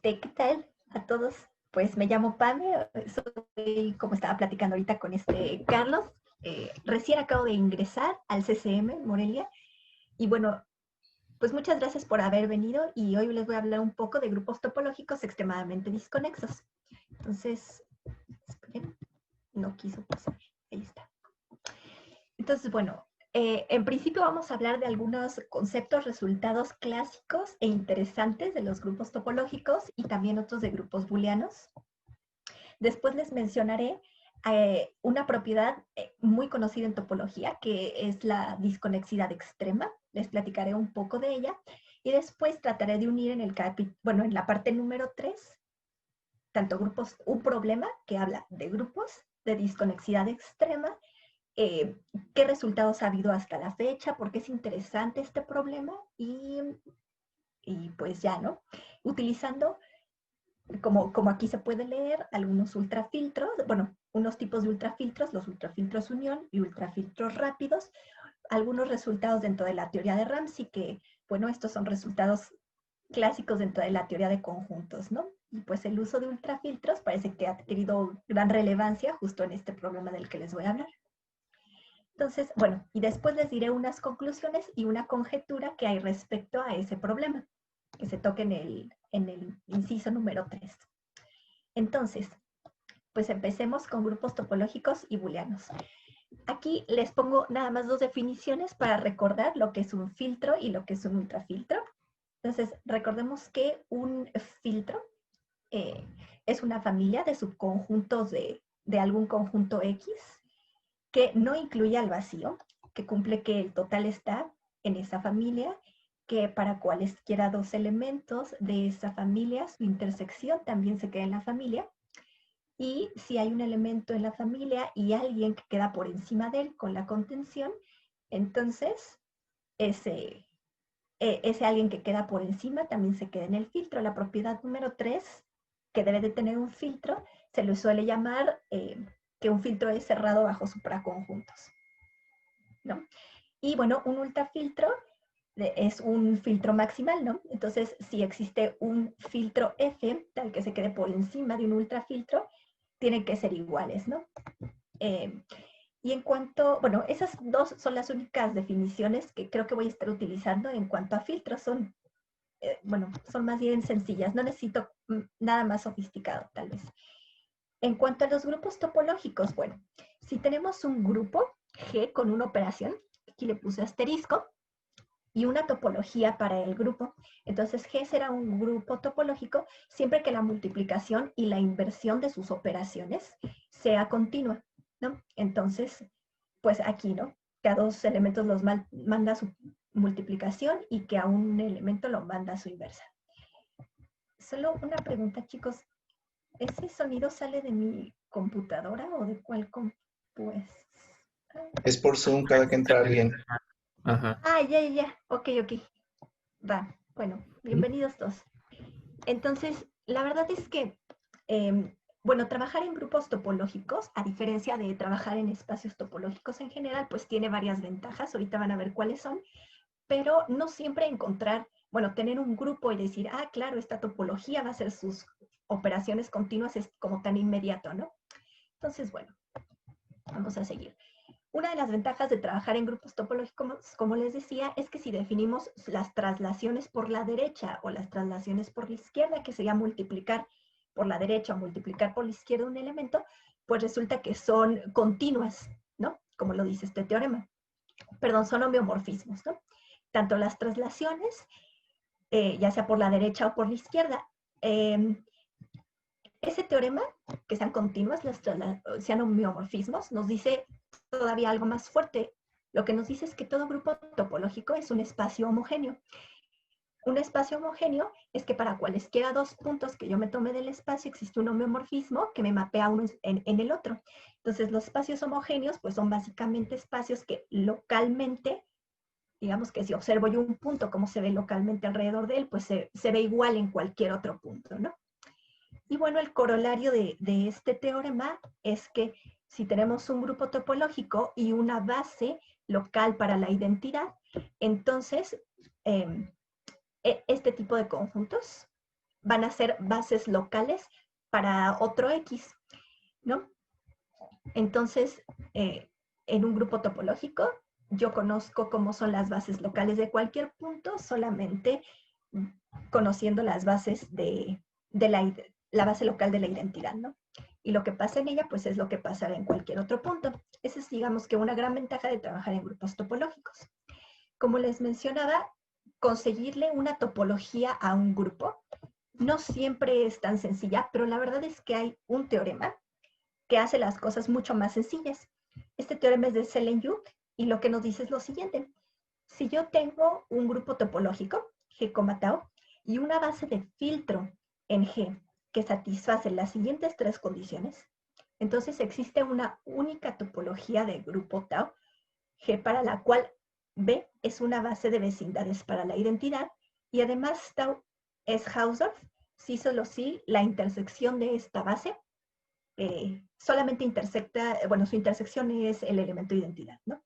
¿Qué tal a todos? Pues me llamo Pame, soy, como estaba platicando ahorita con Carlos, recién acabo de ingresar al CCM Morelia y bueno, pues muchas gracias por haber venido y hoy les voy a hablar un poco de grupos topológicos extremadamente disconexos. Entonces, esperen, no quiso pasar, ahí está. Entonces, bueno, en principio vamos a hablar de algunos conceptos, resultados clásicos e interesantes de los grupos topológicos y también otros de grupos booleanos. Después les mencionaré una propiedad muy conocida en topología, que es la disconexidad extrema. Les platicaré un poco de ella. Y después trataré de unir en la parte número 3, tanto grupos, un problema que habla de grupos de disconexidad extrema, qué resultados ha habido hasta la fecha, por qué es interesante este problema y pues ya, ¿no? Utilizando, como aquí se puede leer, algunos ultrafiltros, bueno, unos tipos de ultrafiltros, los ultrafiltros unión y ultrafiltros rápidos, algunos resultados dentro de la teoría de Ramsey, que, bueno, estos son resultados clásicos dentro de la teoría de conjuntos, ¿no? Y pues el uso de ultrafiltros parece que ha adquirido gran relevancia justo en este problema del que les voy a hablar. Entonces, bueno, y después les diré unas conclusiones y una conjetura que hay respecto a ese problema, que se toca en el inciso número 3. Entonces, pues empecemos con grupos topológicos y booleanos. Aquí les pongo nada más dos definiciones para recordar lo que es un filtro y lo que es un ultrafiltro. Entonces, recordemos que un filtro es una familia de subconjuntos de algún conjunto X que no incluye al vacío, que cumple que el total está en esa familia, que para cualesquiera dos elementos de esa familia, su intersección también se queda en la familia, y si hay un elemento en la familia y alguien que queda por encima de él con la contención, entonces ese alguien que queda por encima también se queda en el filtro. La propiedad número 3, que debe de tener un filtro, se le suele llamar que un filtro es cerrado bajo supraconjuntos, ¿no? Y bueno, un ultrafiltro es un filtro maximal, ¿no? Entonces, si existe un filtro F, tal que se quede por encima de un ultrafiltro, tienen que ser iguales, ¿no? Y en cuanto, bueno, esas dos son las únicas definiciones que creo que voy a estar utilizando en cuanto a filtros. Son, bueno, son más bien sencillas, no necesito nada más sofisticado, tal vez. En cuanto a los grupos topológicos, bueno, si tenemos un grupo G con una operación, aquí le puse asterisco, y una topología para el grupo, entonces G será un grupo topológico siempre que la multiplicación y la inversión de sus operaciones sea continua, ¿no? Entonces, pues aquí, ¿no? Que a dos elementos los manda su multiplicación y que a un elemento lo manda su inversa. Solo una pregunta, chicos. ¿Ese sonido sale de mi computadora o de cuál pues? Es por Zoom cada que entra alguien. Ajá. Ya. Ok. Va. Bueno, bienvenidos todos. Entonces, la verdad es que, bueno, trabajar en grupos topológicos, a diferencia de trabajar en espacios topológicos en general, pues tiene varias ventajas. Ahorita van a ver cuáles son, pero no siempre encontrar, bueno, tener un grupo y decir, ah, claro, esta topología va a hacer sus operaciones continuas es como tan inmediato, ¿no? Entonces, bueno, vamos a seguir. Una de las ventajas de trabajar en grupos topológicos, como les decía, es que si definimos las traslaciones por la derecha o las traslaciones por la izquierda, que sería multiplicar por la derecha o multiplicar por la izquierda un elemento, pues resulta que son continuas, ¿no? Como lo dice este teorema. Perdón, son homeomorfismos, ¿no? Tanto las traslaciones, ya sea por la derecha o por la izquierda, ese teorema, que sean continuas, sean homeomorfismos, nos dice todavía algo más fuerte. Lo que nos dice es que todo grupo topológico es un espacio homogéneo. Un espacio homogéneo es que para cualesquiera dos puntos que yo me tome del espacio existe un homeomorfismo que me mapea uno en el otro. Entonces, los espacios homogéneos pues son básicamente espacios que localmente, digamos que si observo yo un punto, como se ve localmente alrededor de él, pues se ve igual en cualquier otro punto, ¿no? Y bueno, el corolario de este teorema es que si tenemos un grupo topológico y una base local para la identidad, entonces este tipo de conjuntos van a ser bases locales para otro X, ¿no? Entonces, en un grupo topológico, yo conozco cómo son las bases locales de cualquier punto solamente conociendo las bases de la base local de la identidad, ¿no? Y lo que pasa en ella, pues es lo que pasará en cualquier otro punto. Esa es, digamos, que una gran ventaja de trabajar en grupos topológicos. Como les mencionaba, conseguirle una topología a un grupo no siempre es tan sencilla, pero la verdad es que hay un teorema que hace las cosas mucho más sencillas. Este teorema es de Selén-Yuke y lo que nos dice es lo siguiente. Si yo tengo un grupo topológico, G, tau, y una base de filtro en G que satisface las siguientes tres condiciones, entonces existe una única topología de grupo tau, G, para la cual B es una base de vecindades para la identidad y además tau es Hausdorff, si solo si la intersección de esta base solamente intersecta, bueno, su intersección es el elemento de identidad, ¿no?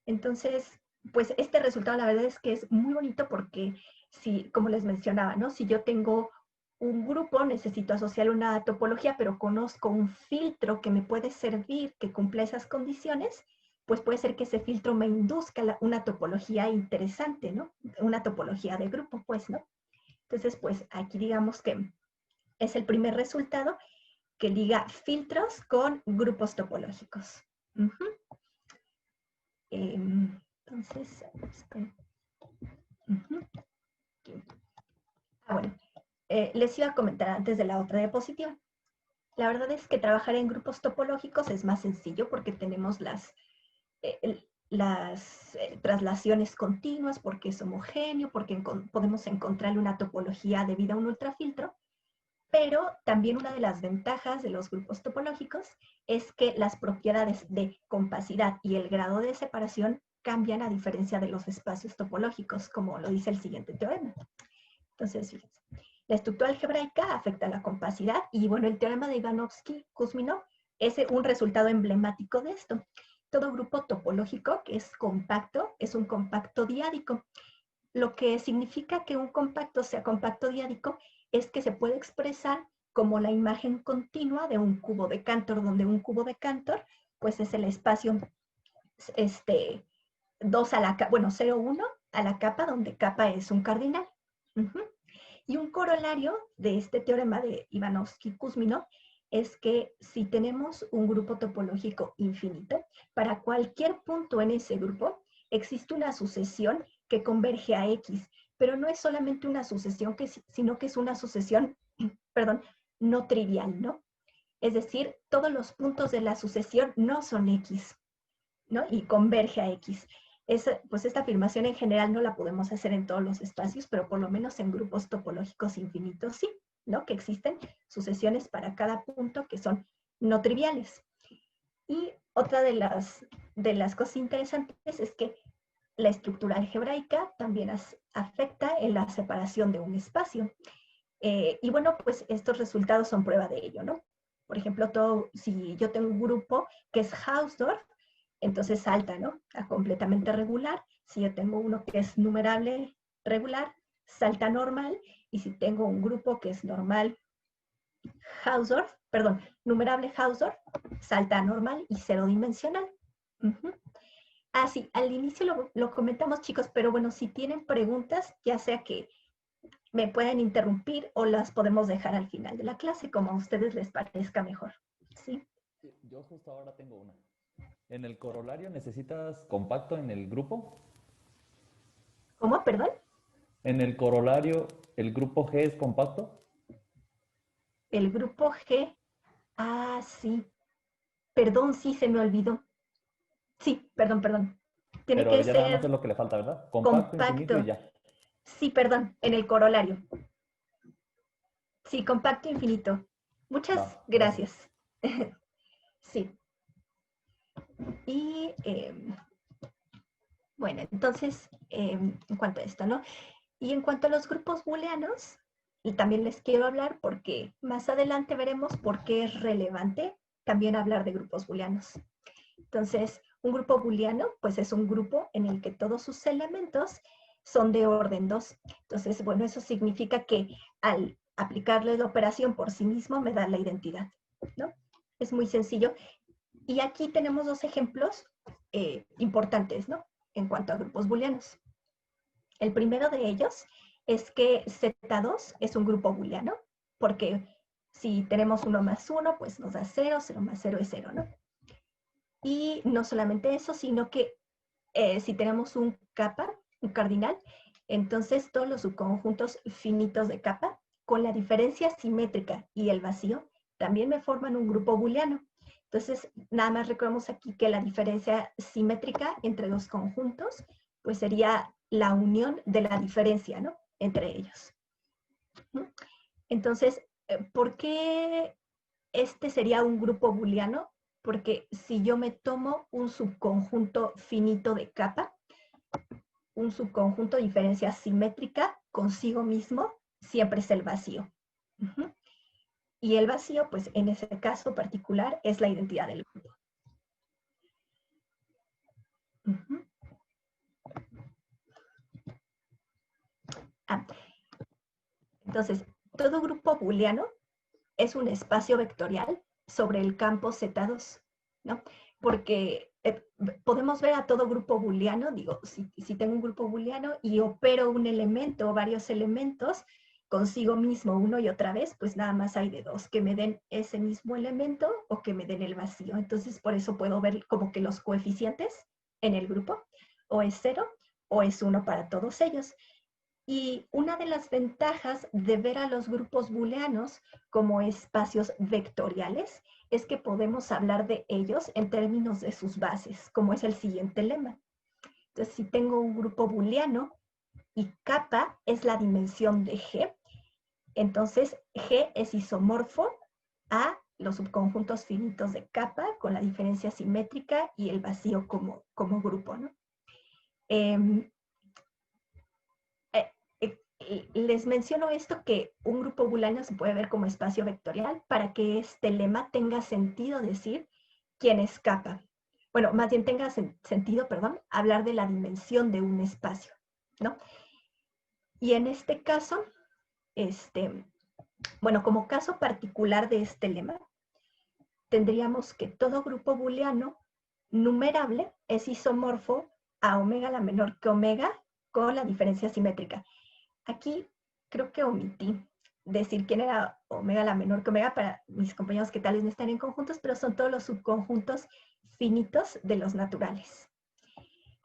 Entonces, pues este resultado la verdad es que es muy bonito porque, si, como les mencionaba, ¿no? Si yo tengo un grupo, necesito asociar una topología, pero conozco un filtro que me puede servir, que cumpla esas condiciones, pues puede ser que ese filtro me induzca una topología interesante, ¿no? Una topología de grupo, pues, ¿no? Entonces, pues aquí digamos que es el primer resultado que liga filtros con grupos topológicos. Entonces, bueno, les iba a comentar antes de la otra diapositiva. La verdad es que trabajar en grupos topológicos es más sencillo porque tenemos las traslaciones continuas, porque es homogéneo, porque podemos encontrarle una topología debida a un ultrafiltro. Pero también una de las ventajas de los grupos topológicos es que las propiedades de compacidad y el grado de separación cambian a diferencia de los espacios topológicos, como lo dice el siguiente teorema. Entonces, fíjense, la estructura algebraica afecta a la compacidad y, bueno, el teorema de Ivanovsky-Kuzminov es un resultado emblemático de esto. Todo grupo topológico que es compacto es un compacto diádico. Lo que significa que un compacto sea compacto diádico es que se puede expresar como la imagen continua de un cubo de Cantor, donde un cubo de Cantor, pues es el espacio 2 a la capa, bueno, 0, 1 a la capa, donde capa es un cardinal. Y un corolario de este teorema de Ivanovsky-Kuzminov es que si tenemos un grupo topológico infinito, para cualquier punto en ese grupo existe una sucesión que converge a X, pero no es solamente una sucesión, sino que es una sucesión, perdón, no trivial, ¿no? Es decir, todos los puntos de la sucesión no son X, ¿no? Y converge a X. Pues esta afirmación en general no la podemos hacer en todos los espacios, pero por lo menos en grupos topológicos infinitos sí, ¿no? Que existen sucesiones para cada punto que son no triviales. Y otra de las cosas interesantes es que la estructura algebraica también afecta en la separación de un espacio. Y bueno, pues estos resultados son prueba de ello, ¿no? Por ejemplo, si yo tengo un grupo que es Hausdorff, entonces salta, ¿no? A completamente regular. Si yo tengo uno que es numerable regular, salta normal. Y si tengo un grupo que es normal Hausdorff, perdón, numerable Hausdorff, salta a normal y cero dimensional. Ah, sí, al inicio lo comentamos, chicos, pero bueno, si tienen preguntas, ya sea que me pueden interrumpir o las podemos dejar al final de la clase, como a ustedes les parezca mejor. ¿Sí? Yo justo ahora tengo una. ¿En el corolario necesitas compacto en el grupo? ¿Cómo? ¿Perdón? ¿En el corolario el grupo G es compacto? El grupo G. Ah, sí. Perdón, sí, se me olvidó. Sí, perdón. Tiene Pero que ya nada más es ser lo que le falta, ¿verdad? Compacto, infinito y compacto. ya. Sí, perdón, en el corolario. Sí, compacto infinito. Muchas Va, gracias. gracias. Sí. Y bueno, entonces, en cuanto a esto, ¿no? Y en cuanto a los grupos booleanos, y también les quiero hablar porque más adelante veremos por qué es relevante también hablar de grupos booleanos. Entonces, un grupo booleano, pues es un grupo en el que todos sus elementos son de orden 2. Entonces, bueno, eso significa que al aplicarle la operación por sí mismo me da la identidad, ¿no? Es muy sencillo. Y aquí tenemos dos ejemplos importantes, ¿no? En cuanto a grupos booleanos. El primero de ellos es que Z2 es un grupo booleano, porque si tenemos 1 más 1, pues nos da 0, 0 más 0 es 0, ¿no? Y no solamente eso, sino que si tenemos un kappa, un cardinal, entonces todos los subconjuntos finitos de kappa, con la diferencia simétrica y el vacío, también me forman un grupo booleano. Entonces, nada más recordemos aquí que la diferencia simétrica entre los conjuntos, pues sería la unión de la diferencia, ¿no? Entre ellos. Entonces, ¿por qué este sería un grupo booleano? Porque si yo me tomo un subconjunto finito de kappa, un subconjunto de diferencia simétrica consigo mismo, siempre es el vacío. Y el vacío, pues en ese caso particular, es la identidad del grupo. Entonces, todo grupo booleano es un espacio vectorial sobre el campo Z2, ¿no? Porque podemos ver a todo grupo booleano, digo, si tengo un grupo booleano y opero un elemento o varios elementos consigo mismo una y otra vez, pues nada más hay de dos, que me den ese mismo elemento o que me den el vacío. Entonces, por eso puedo ver como que los coeficientes en el grupo, o es 0 o es 1 para todos ellos. Y una de las ventajas de ver a los grupos booleanos como espacios vectoriales es que podemos hablar de ellos en términos de sus bases, como es el siguiente lema. Entonces, si tengo un grupo booleano y kappa es la dimensión de G, entonces G es isomorfo a los subconjuntos finitos de kappa con la diferencia simétrica y el vacío como grupo, ¿no? Les menciono esto, que un grupo booleano se puede ver como espacio vectorial para que este lema tenga sentido decir quién es kappa. Bueno, más bien tenga sentido, perdón, hablar de la dimensión de un espacio, ¿no? Y en este caso, bueno, como caso particular de este lema, tendríamos que todo grupo booleano numerable es isomorfo a omega la menor que omega con la diferencia simétrica. Aquí creo que omití decir quién era omega la menor que omega para mis compañeros que tal vez no están en conjuntos, pero son todos los subconjuntos finitos de los naturales.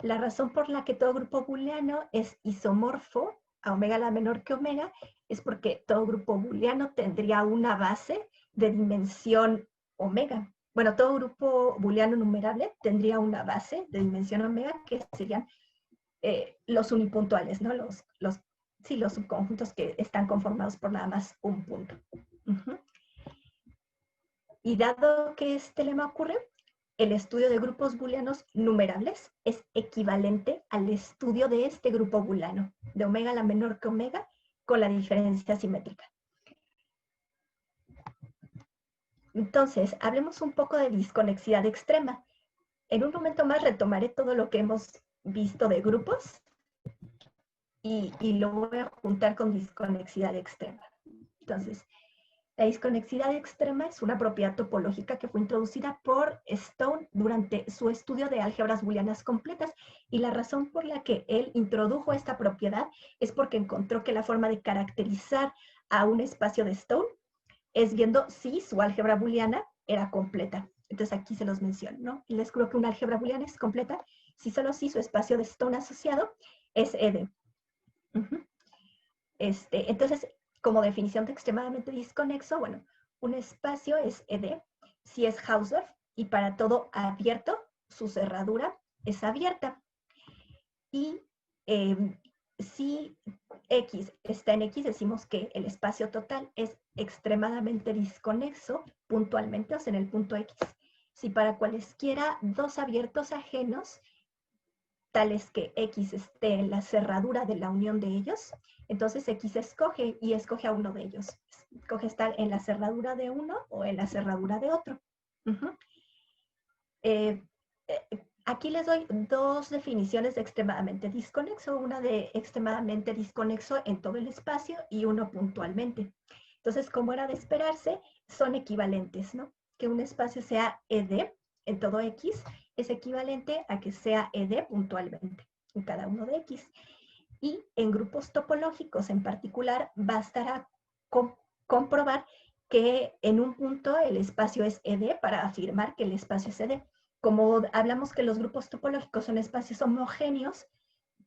La razón por la que todo grupo booleano es isomorfo a omega la menor que omega es porque todo grupo booleano tendría una base de dimensión omega. Bueno, todo grupo booleano numerable tendría una base de dimensión omega que serían los unipuntuales, ¿no? Los subconjuntos que están conformados por nada más un punto. Y dado que este lema ocurre, el estudio de grupos booleanos numerables es equivalente al estudio de este grupo booleano, de omega la menor que omega, con la diferencia simétrica. Entonces, hablemos un poco de disconexidad extrema. En un momento más retomaré todo lo que hemos visto de grupos y lo voy a juntar con disconexidad extrema. Entonces, la disconexidad extrema es una propiedad topológica que fue introducida por Stone durante su estudio de álgebras booleanas completas, y la razón por la que él introdujo esta propiedad es porque encontró que la forma de caracterizar a un espacio de Stone es viendo si su álgebra booleana era completa. Entonces aquí se los menciono, ¿no? Y les creo que una álgebra booleana es completa si solo si su espacio de Stone asociado es ED. Entonces, como definición de extremadamente disconexo, bueno, un espacio es ED si es Hausdorff, y para todo abierto, su cerradura es abierta. Y si X está en X, decimos que el espacio total es extremadamente disconexo puntualmente, o sea, en el punto X. Si para cualesquiera dos abiertos ajenos, tales que X esté en la cerradura de la unión de ellos, entonces X escoge y escoge a uno de ellos. Escoge estar en la cerradura de uno o en la cerradura de otro. Aquí les doy dos definiciones de extremadamente disconexo, una de extremadamente disconexo en todo el espacio y uno puntualmente. Entonces, como era de esperarse, son equivalentes, ¿no? Que un espacio sea ED en todo X es equivalente a que sea ED puntualmente en cada uno de X. Y en grupos topológicos en particular, bastará comprobar que en un punto el espacio es ED para afirmar que el espacio es ED. Como hablamos que los grupos topológicos son espacios homogéneos,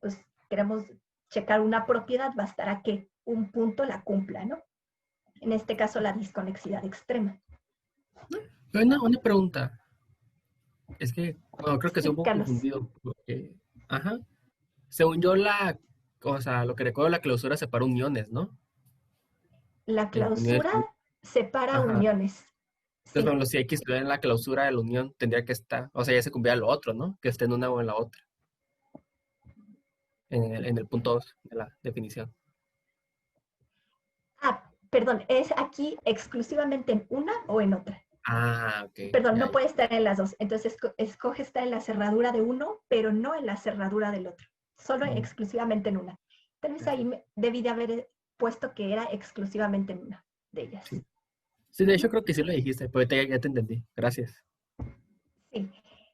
pues queremos checar una propiedad, bastará que un punto la cumpla, ¿no? En este caso, la disconexidad extrema. Una pregunta. Es que, bueno, creo que estoy Sí, un poco Carlos. confundido. Porque, ajá. Según yo, o sea, lo que recuerdo, la clausura separa uniones, ¿no? La Uniones, clausura separa ajá. uniones. Entonces, por Sí. ejemplo, si X estuviera en la clausura de la unión, tendría que estar, o sea, ya se cumplía lo otro, ¿no? Que esté en una o en la otra, en el punto 2 de la definición. Perdón, es aquí exclusivamente en una o en otra. Ah, ok. Perdón, Ya, no ya. puede estar en las dos. Entonces, escoge estar en la cerradura de uno, pero no en la cerradura del otro. Solo Mm, exclusivamente en una. Tal vez ahí debí de haber puesto que era exclusivamente en una de ellas. sí. Sí, de hecho creo que sí lo dijiste, pero ya te entendí. Gracias. Sí.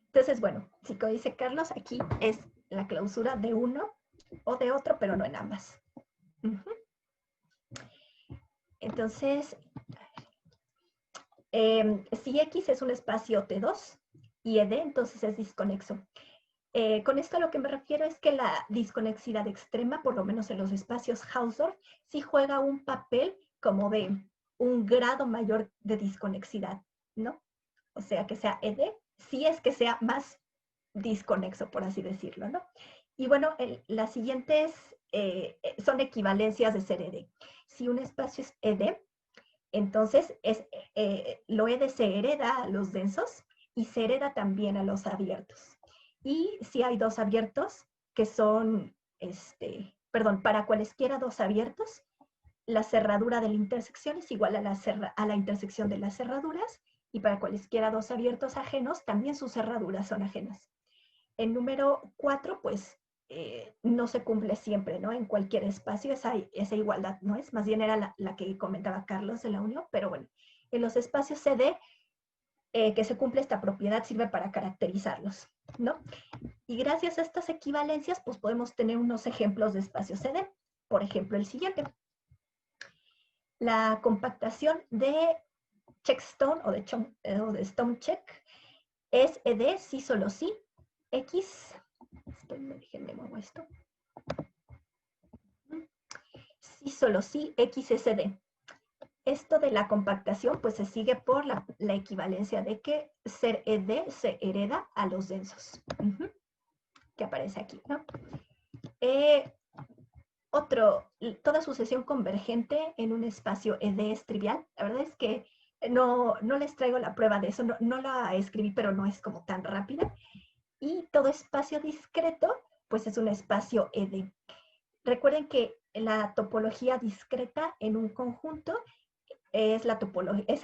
Entonces, bueno, si como dice Carlos, aquí es la clausura de uno o de otro, pero no en ambas. Entonces, si X es un espacio T2 y ED, entonces es disconexo. Con esto a lo que me refiero es que la disconexidad extrema, por lo menos en los espacios Hausdorff, sí juega un papel como de un grado mayor de disconexidad, ¿no? O sea, que sea ED, si es que sea más disconexo, por así decirlo, ¿no? Y bueno, las siguientes son equivalencias de ser ED. Si un espacio es ED, entonces lo ED se hereda a los densos y se hereda también a los abiertos. Y si hay dos abiertos que son, para cualesquiera dos abiertos, la cerradura de la intersección es igual a la intersección de las cerraduras, y para cualesquiera dos abiertos ajenos, también sus cerraduras son ajenas. El número 4, pues, no se cumple siempre, ¿no? En cualquier espacio esa igualdad, ¿no? Es más bien era la que comentaba Carlos de la unión, pero bueno, en los espacios CD, que se cumple esta propiedad sirve para caracterizarlos, ¿no? Y gracias a estas equivalencias, pues podemos tener unos ejemplos de espacios CD. Por ejemplo, el siguiente. La compactación de Checkstone o de Stonecheck es ED si solo si X. Déjenme muevo esto. Si solo si X es ED. Esto de la compactación pues se sigue por la equivalencia de que ser ED se hereda a los densos, que aparece aquí, ¿no? Toda sucesión convergente en un espacio ED es trivial. La verdad es que no les traigo la prueba de eso, no la escribí, pero no es como tan rápida. Y todo espacio discreto pues es un espacio ED. Recuerden que la topología discreta en un conjunto es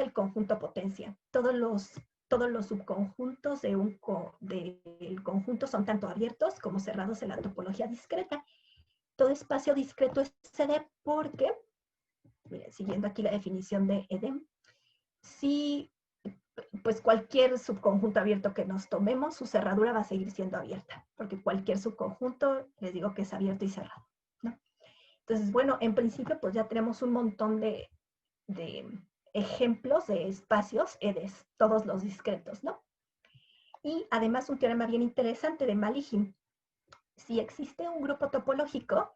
el conjunto potencia. Todos los subconjuntos del conjunto son tanto abiertos como cerrados en la topología discreta. Todo espacio discreto es CD porque, miren, siguiendo aquí la definición de EDEM, si pues cualquier subconjunto abierto que nos tomemos, su cerradura va a seguir siendo abierta, porque cualquier subconjunto, les digo que es abierto y cerrado, ¿no? Entonces, bueno, en principio, pues ya tenemos un montón de ejemplos de espacios EDES, todos los discretos, ¿no? Y además un teorema bien interesante de Maligin. Si existe un grupo topológico,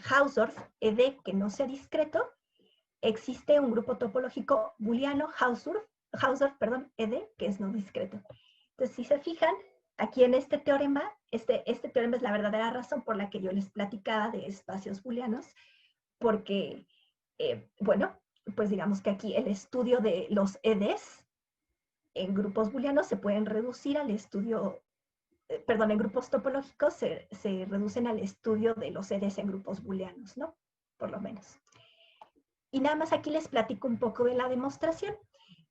Hausdorff, ED, que no sea discreto, existe un grupo topológico booleano, Hausdorff, ED, que es no discreto. Entonces, si se fijan, aquí en este teorema, este teorema es la verdadera razón por la que yo les platicaba de espacios booleanos, porque, bueno, pues digamos que aquí el estudio de los EDs en grupos booleanos se pueden reducir al estudio, en grupos topológicos se reducen al estudio de los EDs en grupos booleanos, ¿no? Por lo menos. Y nada más aquí les platico un poco de la demostración.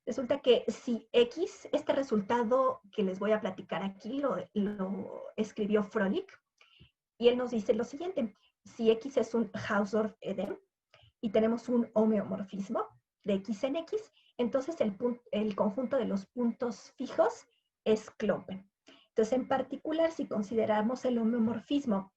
Resulta que si X, este resultado que les voy a platicar aquí, lo escribió Froelich, y él nos dice lo siguiente: si X es un Hausdorff ED, y tenemos un homeomorfismo de X en X, entonces el conjunto de los puntos fijos es Klopen. Entonces, en particular, si consideramos el homeomorfismo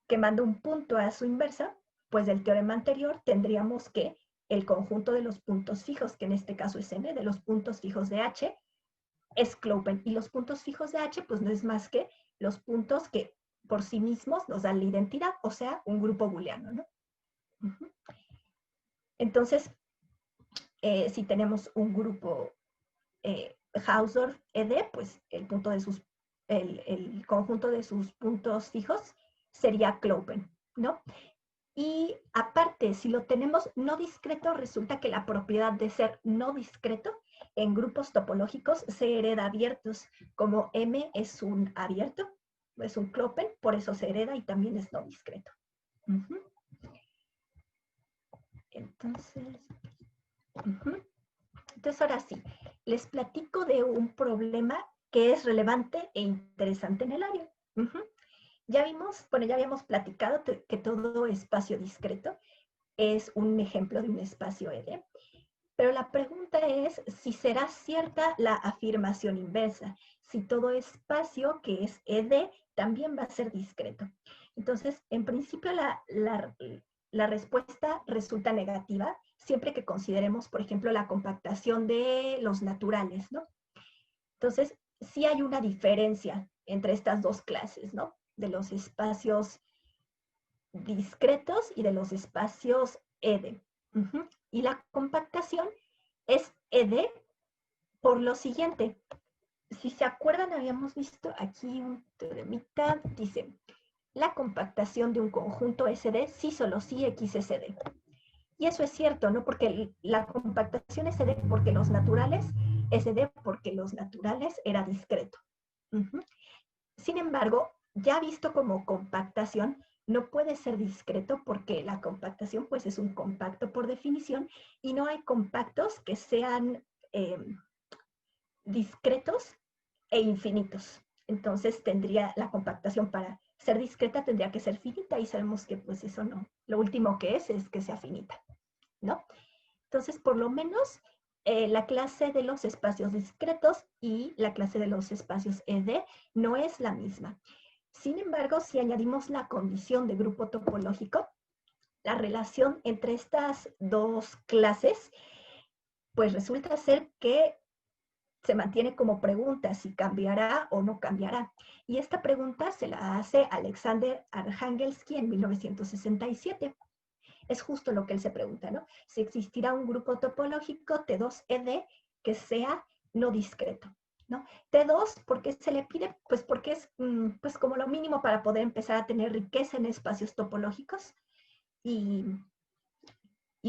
que manda un punto a su inversa, pues del teorema anterior tendríamos que el conjunto de los puntos fijos, que en este caso es n, de los puntos fijos de H, es Klopen. Y los puntos fijos de H, pues no es más que los puntos que por sí mismos nos dan la identidad, o sea, un grupo booleano, ¿no? Entonces, si tenemos un grupo Hausdorff ED, pues el conjunto de sus puntos fijos sería Klopen, ¿no? Y aparte, si lo tenemos no discreto, resulta que la propiedad de ser no discreto en grupos topológicos se hereda abiertos. Como M es un abierto, es un Klopen, por eso se hereda y también es no discreto. Entonces, ahora sí, les platico de un problema que es relevante e interesante en el área. Ya habíamos platicado que todo espacio discreto es un ejemplo de un espacio ED, pero la pregunta es si será cierta la afirmación inversa, si todo espacio que es ED también va a ser discreto. Entonces, en principio la respuesta resulta negativa siempre que consideremos, por ejemplo, la compactación de los naturales, ¿no? Entonces, sí hay una diferencia entre estas dos clases, ¿no? De los espacios discretos y de los espacios ED. Y la compactación es ED por lo siguiente. Si se acuerdan, habíamos visto aquí un teoremita, dice, la compactación de un conjunto SD sí solo sí X es ED. Y eso es cierto, ¿no? Porque la compactación es SD porque los naturales, SD porque los naturales era discreto. Sin embargo, ya visto como compactación, no puede ser discreto porque la compactación pues es un compacto por definición y no hay compactos que sean discretos e infinitos. Entonces tendría la compactación para ser discreta tendría que ser finita y sabemos que pues eso no. Lo último que es que sea finita, ¿no? Entonces, por lo menos la clase de los espacios discretos y la clase de los espacios ED no es la misma. Sin embargo, si añadimos la condición de grupo topológico, la relación entre estas dos clases, pues resulta ser que se mantiene como pregunta si cambiará o no cambiará. Y esta pregunta se la hace Alexander Arhangelsky en 1967. Es justo lo que él se pregunta, ¿no? Si existirá un grupo topológico T2ED que sea no discreto, ¿no? T2, ¿por qué se le pide? Pues porque es pues como lo mínimo para poder empezar a tener riqueza en espacios topológicos. Y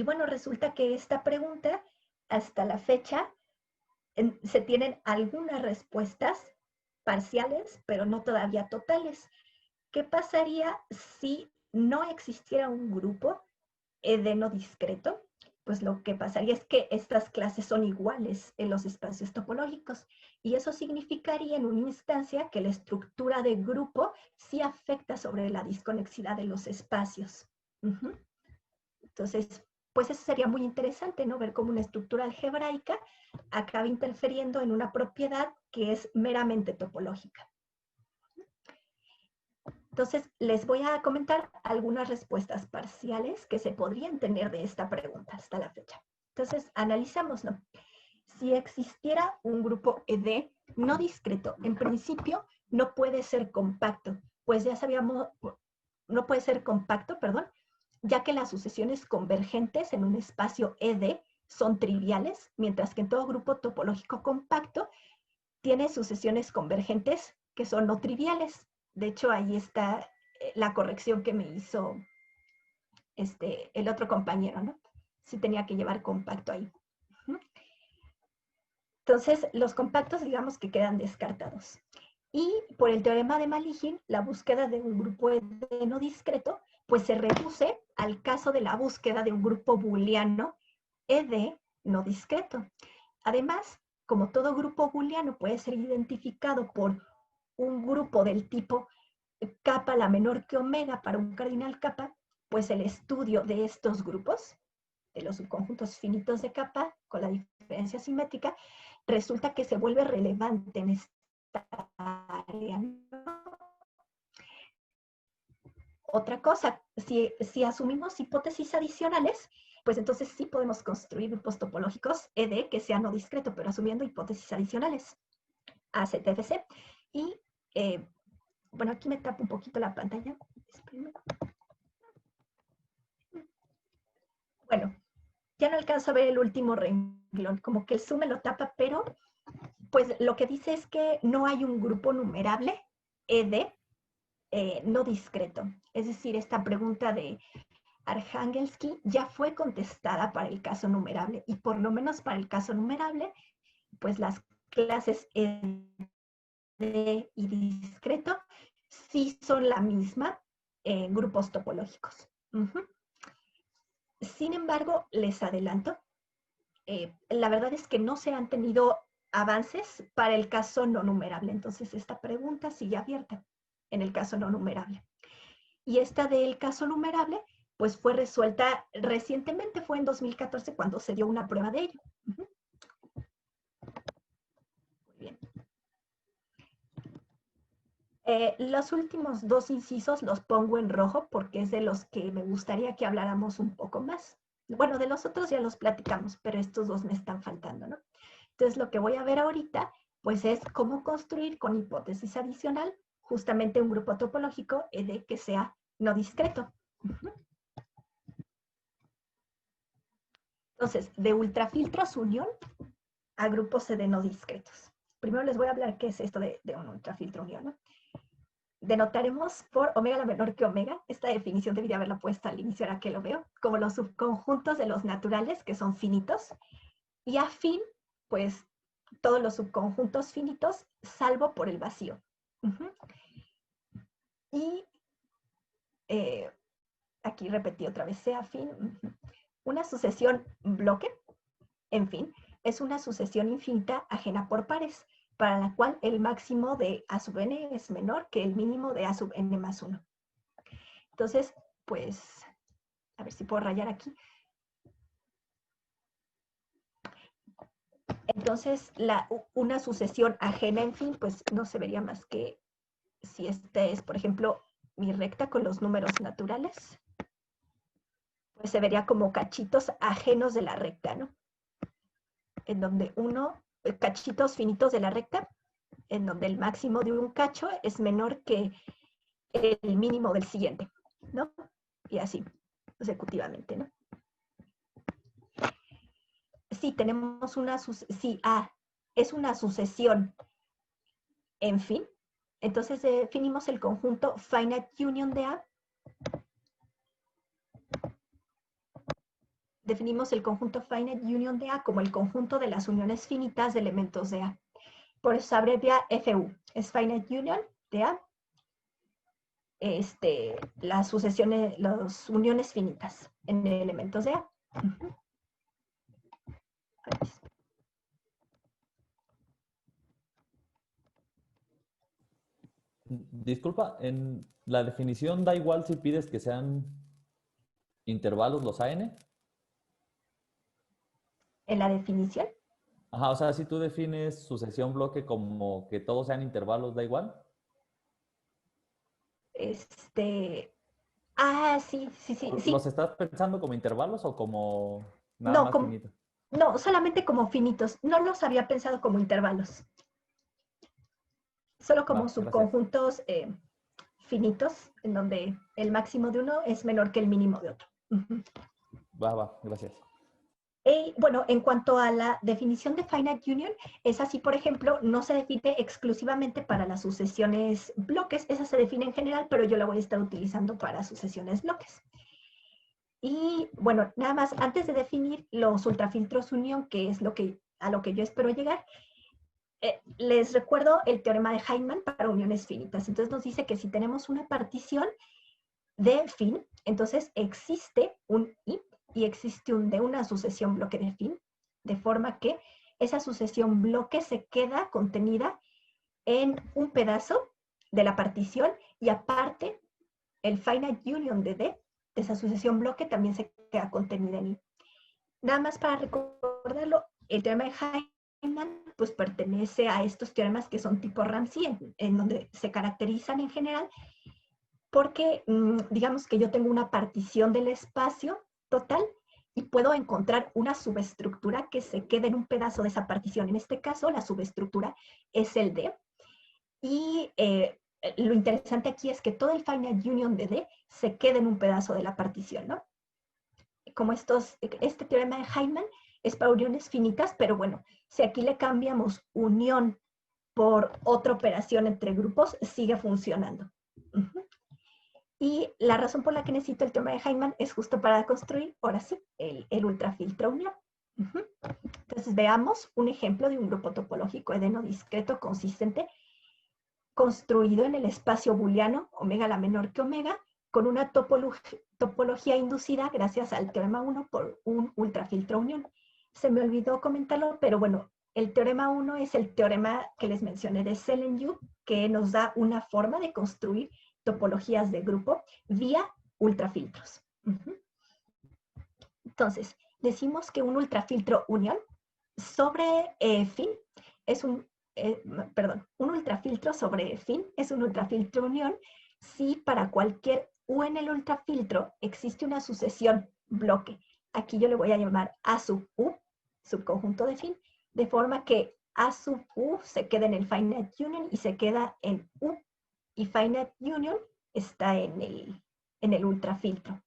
bueno, resulta que esta pregunta, hasta la fecha, se tienen algunas respuestas parciales, pero no todavía totales. ¿Qué pasaría si no existiera un grupo ED no discreto? Pues lo que pasaría es que estas clases son iguales en los espacios topológicos y eso significaría en una instancia que la estructura de grupo sí afecta sobre la disconexidad de los espacios. Entonces, pues eso sería muy interesante, ¿no? Ver cómo una estructura algebraica acaba interfiriendo en una propiedad que es meramente topológica. Entonces, les voy a comentar algunas respuestas parciales que se podrían tener de esta pregunta hasta la fecha. Entonces, analicémoslo. Si existiera un grupo ED no discreto, en principio no puede ser compacto, pues ya sabíamos, no puede ser compacto, perdón, ya que las sucesiones convergentes en un espacio ED son triviales, mientras que en todo grupo topológico compacto tiene sucesiones convergentes que son no triviales. De hecho, ahí está la corrección que me hizo el otro compañero, ¿no? Sí tenía que llevar compacto ahí. Entonces, los compactos, digamos que quedan descartados. Y por el teorema de Maligin, la búsqueda de un grupo ED no discreto, pues se reduce al caso de la búsqueda de un grupo booleano ED no discreto. Además, como todo grupo booleano puede ser identificado por un grupo del tipo kappa la menor que omega para un cardinal kappa, pues el estudio de estos grupos, de los subconjuntos finitos de capa con la diferencia simétrica, resulta que se vuelve relevante en esta área, ¿no? Otra cosa, si asumimos hipótesis adicionales, pues entonces sí podemos construir grupos topológicos ED que sean no discreto, pero asumiendo hipótesis adicionales, ACTFC. Y bueno, aquí me tapo un poquito la pantalla. Espérenme. Bueno, ya no alcanzo a ver el último renglón, como que el zoom me lo tapa, pero pues lo que dice es que no hay un grupo numerable ED no discreto. Es decir, esta pregunta de Archangelski ya fue contestada para el caso numerable, y por lo menos para el caso numerable, pues las clases ED y discreto sí son la misma en grupos topológicos. Sin embargo, les adelanto, la verdad es que no se han tenido avances para el caso no numerable, entonces esta pregunta sigue abierta en el caso no numerable. Y esta del caso numerable, pues fue resuelta recientemente, fue en 2014 cuando se dio una prueba de ello. Muy bien. Los últimos dos incisos los pongo en rojo porque es de los que me gustaría que habláramos un poco más. Bueno, de los otros ya los platicamos, pero estos dos me están faltando, ¿no? Entonces, lo que voy a ver ahorita, pues es cómo construir con hipótesis adicional justamente un grupo topológico ED que sea no discreto. Entonces, de ultrafiltros unión a grupos ED no discretos. Primero les voy a hablar qué es esto de un ultrafiltro unión, ¿no? Denotaremos por omega la menor que omega. Esta definición debería haberla puesto al inicio, ahora que lo veo, como los subconjuntos de los naturales, que son finitos, y afín, pues, todos los subconjuntos finitos, salvo por el vacío. Y aquí repetí otra vez, sea afín. Una sucesión bloque, en fin, es una sucesión infinita ajena por pares, para la cual el máximo de A sub n es menor que el mínimo de A sub n más 1. Entonces, pues, a ver si puedo rayar aquí. Entonces, una sucesión ajena, en fin, pues no se vería más que si esta es, por ejemplo, mi recta con los números naturales, pues se vería como cachitos ajenos de la recta, ¿no? En donde cachitos finitos de la recta, en donde el máximo de un cacho es menor que el mínimo del siguiente, ¿no? Y así, consecutivamente, ¿no? Si tenemos si A es una sucesión, en fin, entonces definimos el conjunto finite union de A. Definimos el conjunto finite union de A como el conjunto de las uniones finitas de elementos de A. Por eso se abrevia FU, es finite union de A. Las sucesiones, las uniones finitas en elementos de A. Disculpa, en la definición da igual si pides que sean intervalos los AN. ¿En la definición? Ajá, o sea, si tú defines sucesión bloque como que todos sean intervalos, ¿da igual? Sí. ¿Los estás pensando como intervalos o como nada No, más finitos? no, solamente como finitos. No los había pensado como intervalos. Solo como Va, gracias. subconjuntos finitos, en donde el máximo de uno es menor que el mínimo de otro. Va, gracias. Bueno, en cuanto a la definición de finite union, esa sí, por ejemplo, no se define exclusivamente para las sucesiones bloques, esa se define en general, pero yo la voy a estar utilizando para sucesiones bloques. Y bueno, nada más, antes de definir los ultrafiltros unión, que es a lo que yo espero llegar, les recuerdo el teorema de Feynman para uniones finitas. Entonces nos dice que si tenemos una partición de fin, entonces existe un I y existe un de una sucesión bloque de fin, de forma que esa sucesión bloque se queda contenida en un pedazo de la partición y aparte el finite union de D esa sucesión bloque también se queda contenida en I. Nada más para recordarlo, el teorema de Feynman pues pertenece a estos teoremas que son tipo Ramsey, en donde se caracterizan en general porque digamos que yo tengo una partición del espacio total y puedo encontrar una subestructura que se quede en un pedazo de esa partición. En este caso, la subestructura es el D. Y lo interesante aquí es que todo el finite union de D se queda en un pedazo de la partición, ¿no? Como este teorema de Feynman es para uniones finitas, pero bueno, si aquí le cambiamos unión por otra operación entre grupos, sigue funcionando. Y la razón por la que necesito el teorema de Feynman es justo para construir, ahora sí, el ultrafiltro unión. Entonces veamos un ejemplo de un grupo topológico edeno discreto consistente construido en el espacio booleano omega la menor que omega con una topología inducida gracias al teorema 1 por un ultrafiltro unión. Se me olvidó comentarlo, pero bueno, el teorema 1 es el teorema que les mencioné de Selén-Yu, que nos da una forma de construir topologías de grupo vía ultrafiltros. Entonces, decimos que un ultrafiltro unión sobre fin es un ultrafiltro sobre fin es un ultrafiltro unión si para cualquier U en el ultrafiltro existe una sucesión bloque. Aquí yo le voy a llamar A sub U, subconjunto de fin, de forma que A sub U se queda en el finite union y se queda en U, y finite union está en el ultrafiltro.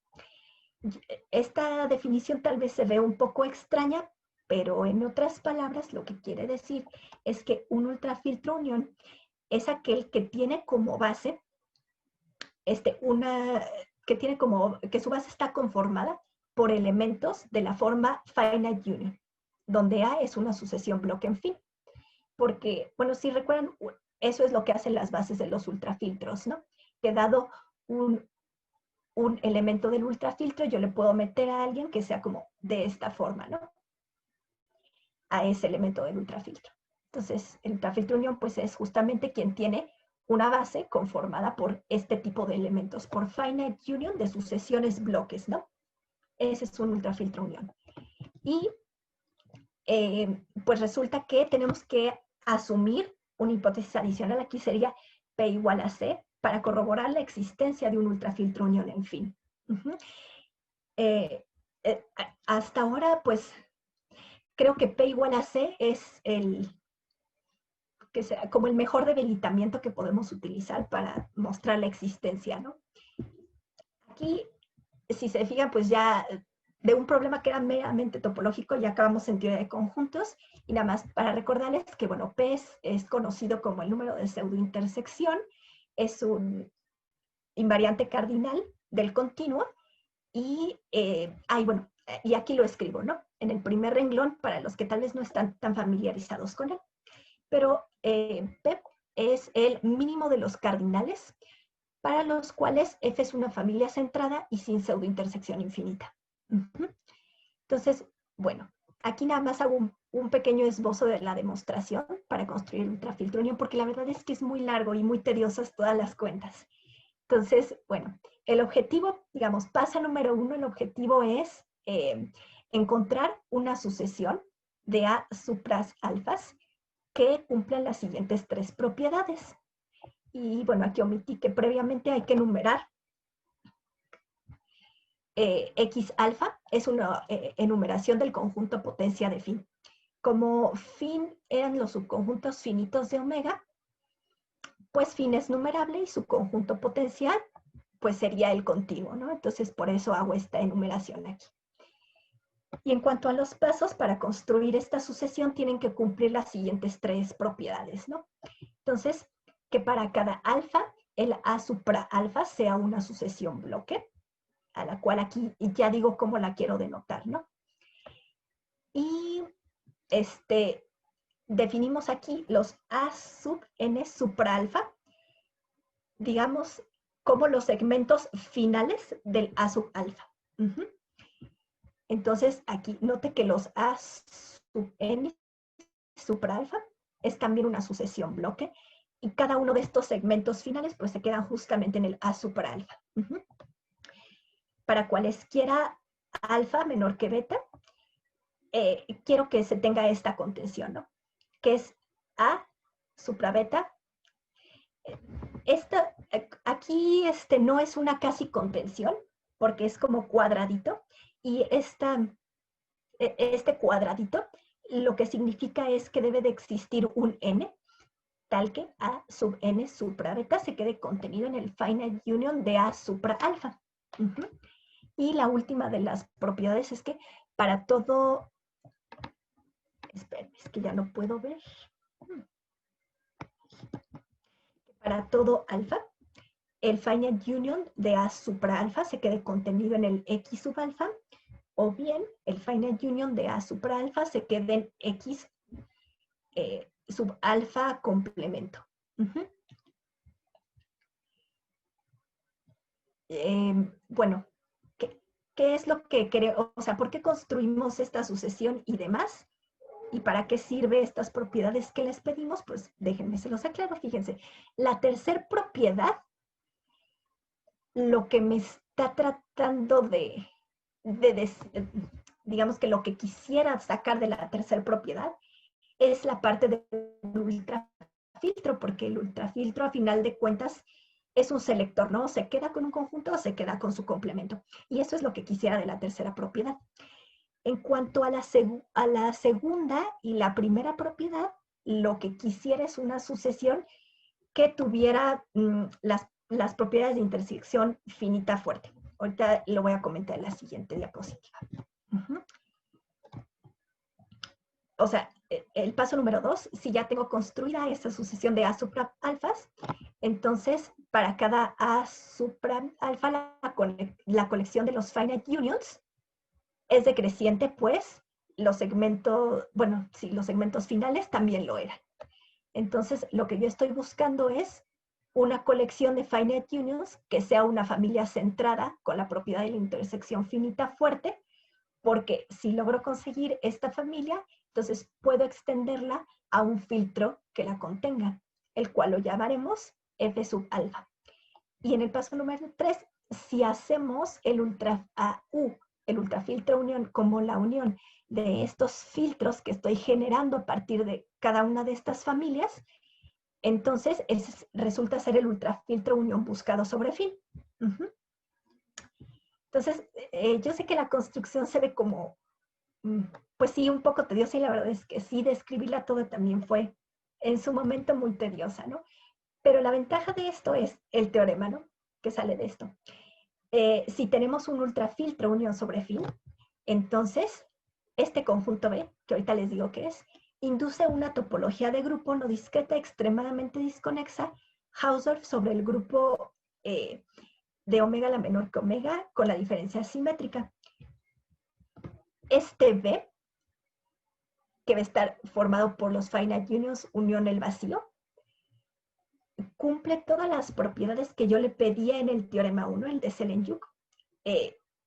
Esta definición tal vez se ve un poco extraña, pero en otras palabras lo que quiere decir es que un ultrafiltro unión es aquel que tiene como base que su base está conformada por elementos de la forma finite union, donde A es una sucesión bloque en fin. Porque, bueno, si recuerdan, eso es lo que hacen las bases de los ultrafiltros, ¿no? Que dado un elemento del ultrafiltro, yo le puedo meter a alguien que sea como de esta forma, ¿no? A ese elemento del ultrafiltro. Entonces, el ultrafiltro unión, pues es justamente quien tiene una base conformada por este tipo de elementos, por finite union de sucesiones bloques, ¿no? Ese es un ultrafiltro unión. Y pues resulta que tenemos que asumir una hipótesis adicional, aquí sería P igual a C, para corroborar la existencia de un ultrafiltro unión en fin. Hasta ahora, pues, creo que P igual a C es como el mejor debilitamiento que podemos utilizar para mostrar la existencia, ¿no? Aquí, si se fijan, pues ya de un problema que era meramente topológico, ya acabamos en teoría de conjuntos, y nada más para recordarles que, bueno, P es conocido como el número de pseudointersección, es un invariante cardinal del continuo, y, bueno, y aquí lo escribo, ¿no? En el primer renglón, para los que tal vez no están tan familiarizados con él. Pero P es el mínimo de los cardinales, para los cuales F es una familia centrada y sin pseudointersección infinita. Entonces, bueno, aquí nada más hago un pequeño esbozo de la demostración para construir el ultrafiltro unión, porque la verdad es que es muy largo y muy tediosas todas las cuentas. Entonces, bueno, el objetivo, digamos, paso número 1, el objetivo es encontrar una sucesión de A supras alfas que cumplan las siguientes 3 propiedades. Y bueno, aquí omití que previamente hay que enumerar. X alfa es una enumeración del conjunto potencia de fin. Como fin eran los subconjuntos finitos de omega, pues fin es numerable y su conjunto potencial pues sería el continuo, ¿no? Entonces por eso hago esta enumeración aquí. Y en cuanto a los pasos para construir esta sucesión, tienen que cumplir las siguientes 3 propiedades, ¿no? Entonces, que para cada alfa, el A supra alfa sea una sucesión bloque, a la cual aquí ya digo cómo la quiero denotar, ¿no? Y definimos aquí los A sub n supra alfa, digamos, como los segmentos finales del A sub alfa. Entonces, aquí note que los A sub n supra alfa es también una sucesión bloque, y cada uno de estos segmentos finales pues se quedan justamente en el A supra alfa. para cualesquiera alfa menor que beta, quiero que se tenga esta contención, ¿no? Que es A supra beta. Aquí no es una casi contención, porque es como cuadradito, y este cuadradito lo que significa es que debe de existir un n, tal que A sub n supra beta se quede contenido en el finite union de A supra alfa. Y la última de las propiedades es que para todo... Esperen, es que ya no puedo ver. Para todo alfa, el finite union de A supra alfa se quede contenido en el X sub alfa, o bien el finite union de A supra alfa se quede en X sub alfa complemento. Bueno, ¿qué es lo que queremos? O sea, ¿por qué construimos esta sucesión y demás? ¿Y para qué sirve estas propiedades que les pedimos? Pues déjenme, se los aclaro. Fíjense, la tercera propiedad, lo que me está tratando digamos que lo que quisiera sacar de la tercera propiedad es la parte del ultrafiltro, porque el ultrafiltro a final de cuentas es un selector, ¿no? Se queda con un conjunto o se queda con su complemento. Y eso es lo que quisiera de la tercera propiedad. En cuanto a la segunda y la primera propiedad, lo que quisiera es una sucesión que tuviera las propiedades de intersección finita fuerte. Ahorita lo voy a comentar en la siguiente diapositiva. O sea, el paso número 2, si ya tengo construida esta sucesión de A supra alfas, entonces para cada A supra alfa la colección de los finite unions es decreciente, pues los segmentos, bueno, sí, los segmentos finales también lo eran. Entonces, lo que yo estoy buscando es una colección de finite unions que sea una familia centrada con la propiedad de la intersección finita fuerte, porque si logro conseguir esta familia, entonces puedo extenderla a un filtro que la contenga, el cual lo llamaremos F sub alfa. Y en el paso número 3, si hacemos el ultrafiltro unión como la unión de estos filtros que estoy generando a partir de cada una de estas familias, entonces ese resulta ser el ultrafiltro unión buscado sobre fin. Entonces, yo sé que la construcción se ve como, pues sí, un poco tediosa, y la verdad es que sí, describirla todo también fue en su momento muy tediosa, ¿no? Pero la ventaja de esto es el teorema, ¿no? Que sale de esto. Si tenemos un ultrafiltro unión sobre fin, entonces este conjunto B, que ahorita les digo qué es, induce una topología de grupo no discreta extremadamente disconexa, Hausdorff sobre el grupo de omega la menor que omega con la diferencia simétrica. Este B, que va a estar formado por los finite unions unión el vacío, cumple todas las propiedades que yo le pedía en el teorema 1, el de Selén-Yuc.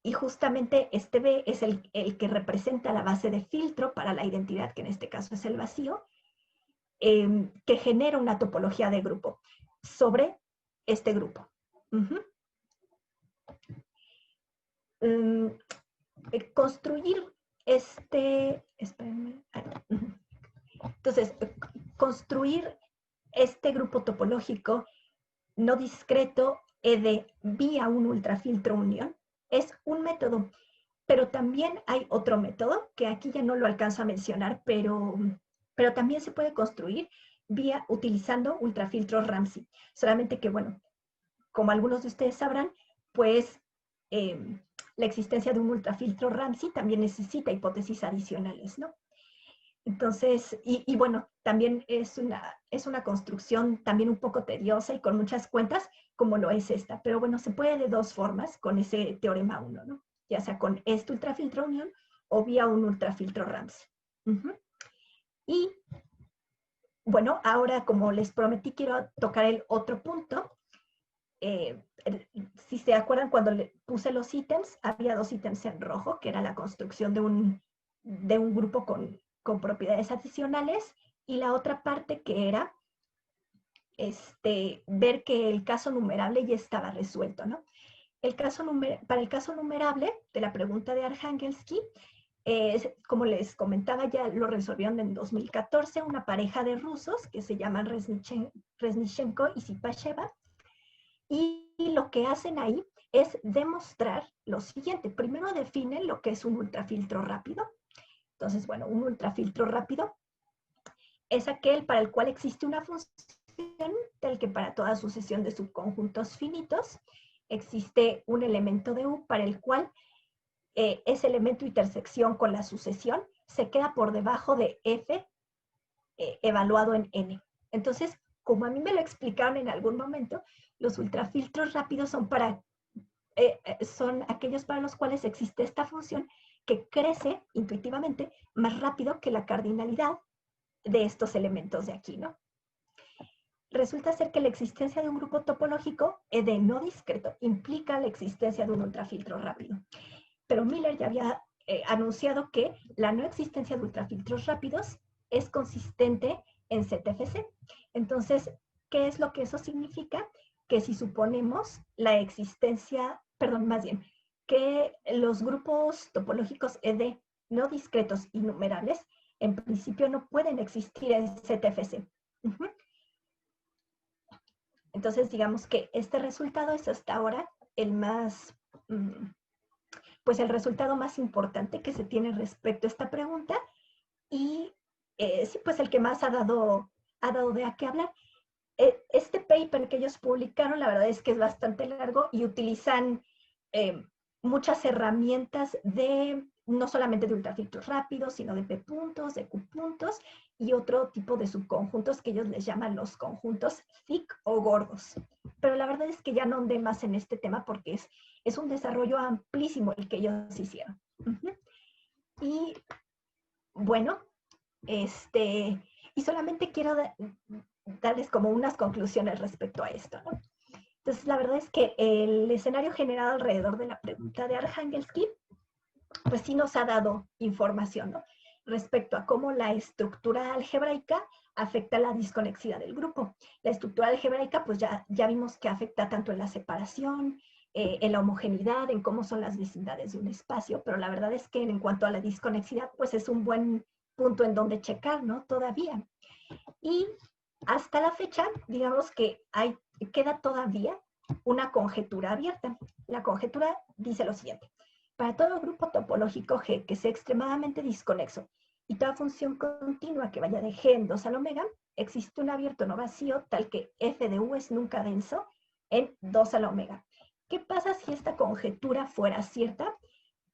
Y justamente este B es el que representa la base de filtro para la identidad, que en este caso es el vacío, que genera una topología de grupo sobre este grupo. Construir espérenme. Entonces, construir este grupo topológico no discreto ED vía un ultrafiltro unión es un método, pero también hay otro método que aquí ya no lo alcanzo a mencionar, pero también se puede construir utilizando ultrafiltros Ramsey. Solamente que, bueno, como algunos de ustedes sabrán, pues la existencia de un ultrafiltro Ramsey también necesita hipótesis adicionales, ¿no? Entonces, y bueno, también es una construcción también un poco tediosa y con muchas cuentas, como lo es esta. Pero bueno, se puede de dos formas con ese teorema 1, ¿no? Ya sea con este ultrafiltro unión o vía un ultrafiltro Ramsey. Y bueno, ahora como les prometí, quiero tocar el otro punto. Si se acuerdan, cuando le puse los ítems, había dos ítems en rojo, que era la construcción de un grupo con propiedades adicionales, y la otra parte que era ver que el caso numerable ya estaba resuelto, ¿no? Para el caso numerable de la pregunta de Arhangelsky, como les comentaba, ya lo resolvieron en 2014 una pareja de rusos que se llaman Reznichenko y Sipasheva, y lo que hacen ahí es demostrar lo siguiente. Primero definen lo que es un ultrafiltro rápido. Entonces, bueno, un ultrafiltro rápido es aquel para el cual existe una función del que para toda sucesión de subconjuntos finitos existe un elemento de U para el cual ese elemento intersección con la sucesión se queda por debajo de F evaluado en N. Entonces, como a mí me lo explicaron en algún momento, los ultrafiltros rápidos son aquellos para los cuales existe esta función que crece intuitivamente más rápido que la cardinalidad de estos elementos de aquí, ¿no? Resulta ser que la existencia de un grupo topológico de no discreto implica la existencia de un ultrafiltro rápido. Pero Miller ya había anunciado que la no existencia de ultrafiltros rápidos es consistente en ZFC. Entonces, ¿qué es lo que eso significa? Que si suponemos la existencia, perdón, más bien, que los grupos topológicos ED no discretos y numerables en principio no pueden existir en ZFC. Entonces, digamos que este resultado es hasta ahora el más, pues el resultado más importante que se tiene respecto a esta pregunta y sí, pues el que más ha dado de a qué hablar. Este paper que ellos publicaron, la verdad es que es bastante largo y utilizan muchas herramientas de, no solamente de ultrafiltros rápidos, sino de P puntos, de Q puntos y otro tipo de subconjuntos que ellos les llaman los conjuntos thick o gordos. Pero la verdad es que ya no andé más en este tema porque es un desarrollo amplísimo el que ellos hicieron. Y bueno, y solamente quiero darles como unas conclusiones respecto a esto, ¿no? Entonces, la verdad es que el escenario generado alrededor de la pregunta de Arhangelsky, pues sí nos ha dado información, ¿no? Respecto a cómo la estructura algebraica afecta la desconexidad del grupo. La estructura algebraica, pues ya vimos que afecta tanto en la separación, en la homogeneidad, en cómo son las vecindades de un espacio, pero la verdad es que en cuanto a la desconexidad, pues es un buen punto en donde checar, ¿no? Todavía. Y hasta la fecha, digamos que queda todavía una conjetura abierta. La conjetura dice lo siguiente. Para todo grupo topológico G que sea extremadamente disconexo y toda función continua que vaya de G en 2 al omega, existe un abierto no vacío tal que f de u es nunca denso en 2 al omega. ¿Qué pasa si esta conjetura fuera cierta?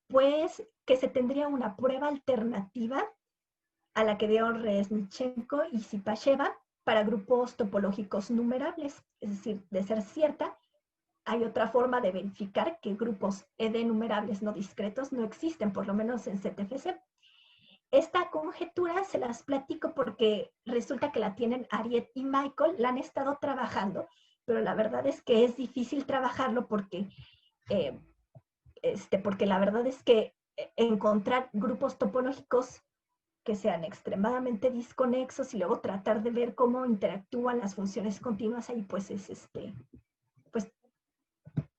Pues que se tendría una prueba alternativa a la que dieron Reznichenko y Sipasheva para grupos topológicos numerables. Es decir, de ser cierta, hay otra forma de verificar que grupos ED numerables no discretos no existen, por lo menos en ZFC. Esta conjetura se las platico porque resulta que la tienen Ariet y Michael, la han estado trabajando, pero la verdad es que es difícil trabajarlo porque la verdad es que encontrar grupos topológicos que sean extremadamente disconexos y luego tratar de ver cómo interactúan las funciones continuas ahí, pues es